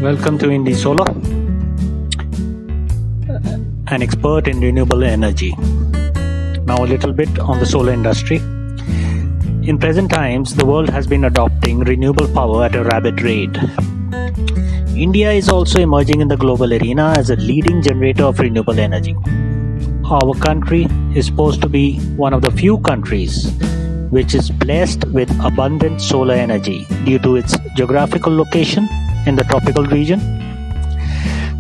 Welcome to Indesolar, an expert in renewable energy. Now a little bit on the solar industry. In present times, the world has been adopting renewable power at a rapid rate. India is also emerging in the global arena as a leading generator of renewable energy. Our country is supposed to be one of the few countries which is blessed with abundant solar energy due to its geographical location in the tropical region.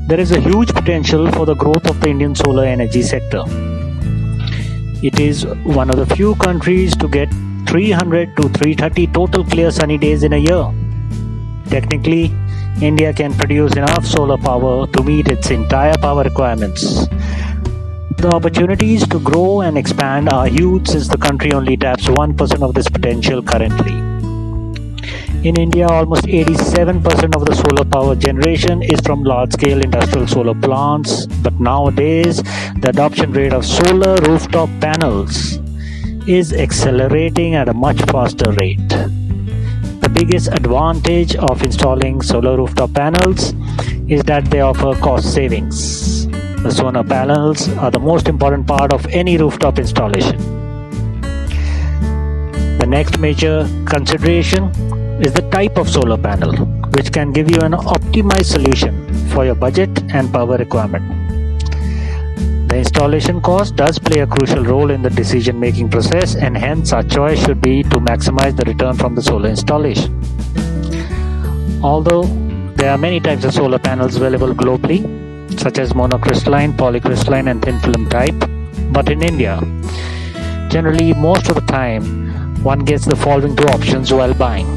There is a huge potential for the growth of the Indian solar energy sector. It is one of the few countries to get 300 to 330 total clear sunny days in a year. Technically, India can produce enough solar power to meet its entire power requirements. The opportunities to grow and expand are huge since the country only taps 1% of this potential currently. In India, almost 87% of the solar power generation is from large-scale industrial solar plants, but nowadays the adoption rate of solar rooftop panels is accelerating at a much faster rate. The biggest advantage of installing solar rooftop panels is that they offer cost savings. The solar panels are the most important part of any rooftop installation. The next major consideration is the type of solar panel, which can give you an optimized solution for your budget and power requirement. The installation cost does play a crucial role in the decision-making process, and hence our choice should be to maximize the return from the solar installation. Although there are many types of solar panels available globally, such as monocrystalline, polycrystalline and thin film type, but in India, generally most of the time one gets the following two options while buying.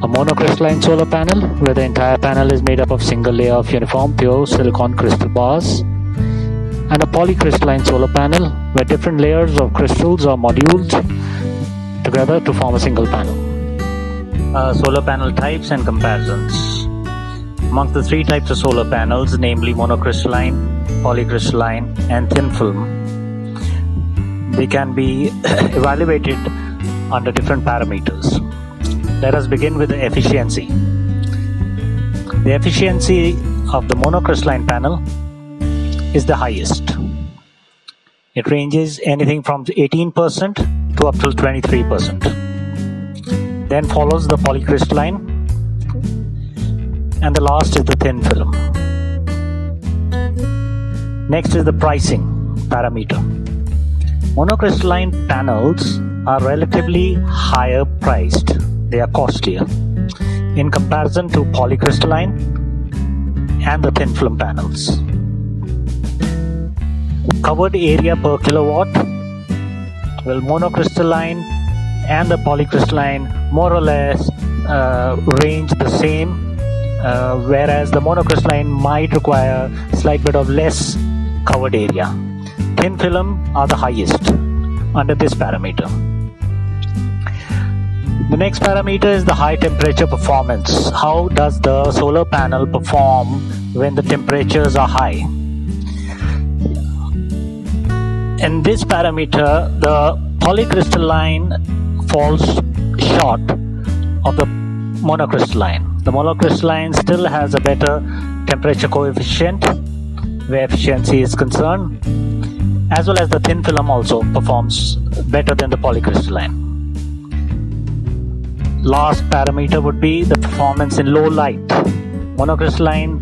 A monocrystalline solar panel, where the entire panel is made up of single layer of uniform pure silicon crystal bars, and a polycrystalline solar panel, where different layers of crystals are modules together to form a single panel. Solar panel types and comparisons. Amongst the three types of solar panels, namely monocrystalline, polycrystalline and thin film, they can be evaluated under different parameters. Let us begin with the efficiency. The efficiency of the monocrystalline panel is the highest. It ranges anything from 18% to up till 23%. Then follows the polycrystalline, and the last is the thin film. Next is the pricing parameter. Monocrystalline panels are relatively higher priced. They are costlier in comparison to polycrystalline and the thin film panels. Covered area per kilowatt, well, monocrystalline and the polycrystalline more or less range the same, whereas the monocrystalline might require a slight bit of less covered area. Thin film are the highest under this parameter. The next parameter is the high temperature performance. How does the solar panel perform when the temperatures are high? In this parameter, the polycrystalline falls short of the monocrystalline. The monocrystalline still has a better temperature coefficient where efficiency is concerned, as well as the thin film also performs better than the polycrystalline. Last parameter would be the performance in low light. Monocrystalline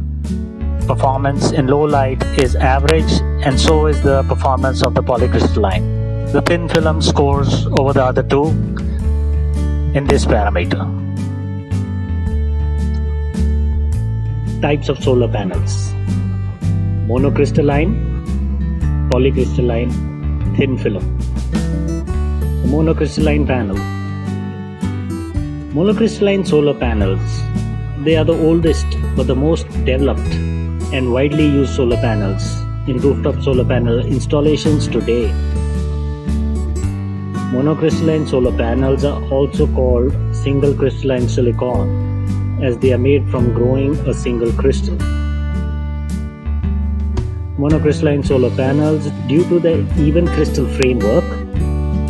performance in low light is average, and so is the performance of the polycrystalline. The thin film scores over the other two in this parameter. Types of solar panels: monocrystalline, polycrystalline, thin film. The monocrystalline panel. Monocrystalline solar panels, they are the oldest but the most developed and widely used solar panels in rooftop solar panel installations today. Monocrystalline solar panels are also called single crystalline silicon, as they are made from growing a single crystal. Monocrystalline solar panels, due to their even crystal framework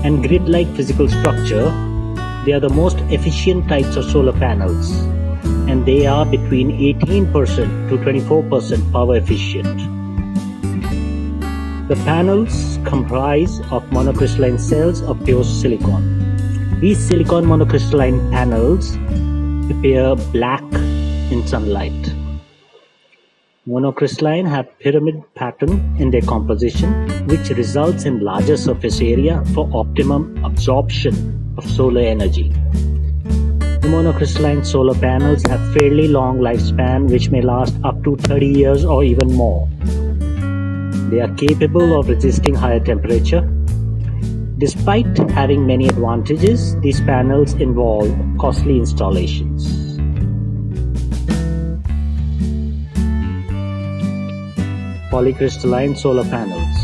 and grid-like physical structure, they are the most efficient types of solar panels and they are between 18% to 24% power efficient. The panels comprise of monocrystalline cells of pure silicon. These silicon monocrystalline panels appear black in sunlight. Monocrystalline have pyramid pattern in their composition, which results in larger surface area for optimum absorption of solar energy. The monocrystalline solar panels have fairly long lifespan, which may last up to 30 years or even more. They are capable of resisting higher temperature. Despite having many advantages, these panels involve costly installations. Polycrystalline solar panels.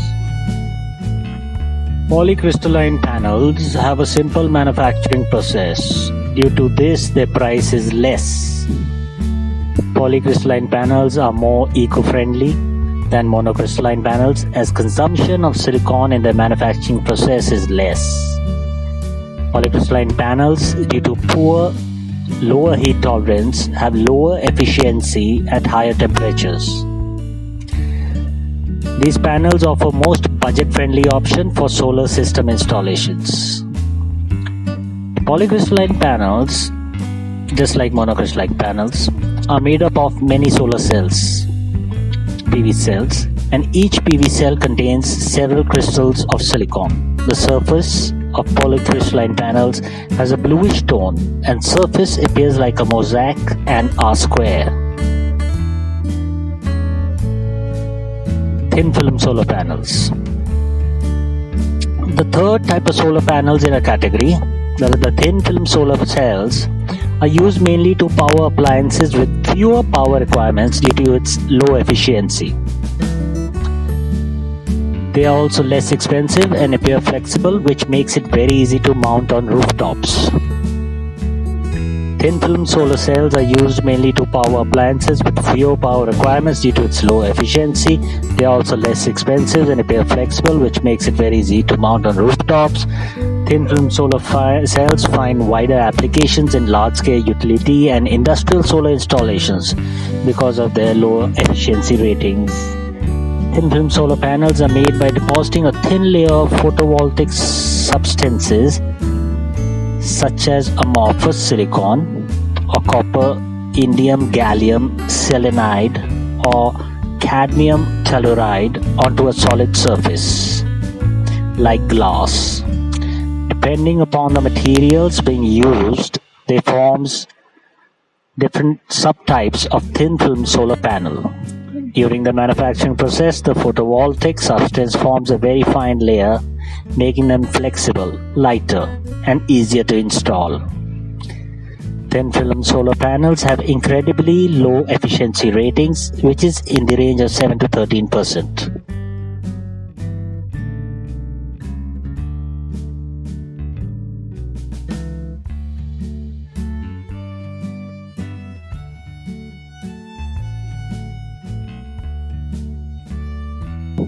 Polycrystalline panels have a simple manufacturing process. Due to this, their price is less. Polycrystalline panels are more eco-friendly than monocrystalline panels, as consumption of silicon in their manufacturing process is less. Polycrystalline panels, due to lower heat tolerance, have lower efficiency at higher temperatures. These panels offer most budget-friendly option for solar system installations. Polycrystalline panels, just like monocrystalline panels, are made up of many solar cells, PV cells, and each PV cell contains several crystals of silicon. The surface of polycrystalline panels has a bluish tone, and surface appears like a mosaic and are square. Thin film solar panels. The third type of solar panels in a category, that is the thin film solar cells, are used mainly to power appliances with fewer power requirements due to its low efficiency. They are also less expensive and appear flexible, which makes it very easy to mount on rooftops. Thin film solar cells are used mainly to power appliances with fewer power requirements due to its low efficiency. They are also less expensive and appear flexible, which makes it very easy to mount on rooftops. Thin film solar cells find wider applications in large-scale utility and industrial solar installations because of their low efficiency ratings. Thin film solar panels are made by depositing a thin layer of photovoltaic substances such as amorphous silicon or copper, indium gallium selenide or cadmium telluride onto a solid surface like glass. Depending upon the materials being used, they forms different subtypes of thin film solar panel. During the manufacturing process, the photovoltaic substance forms a very fine layer, making them flexible, lighter, and easier to install. Thin film solar panels have incredibly low efficiency ratings, which is in the range of 7 to 13%.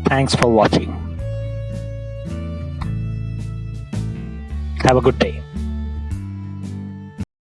Thanks for watching. Have a good day.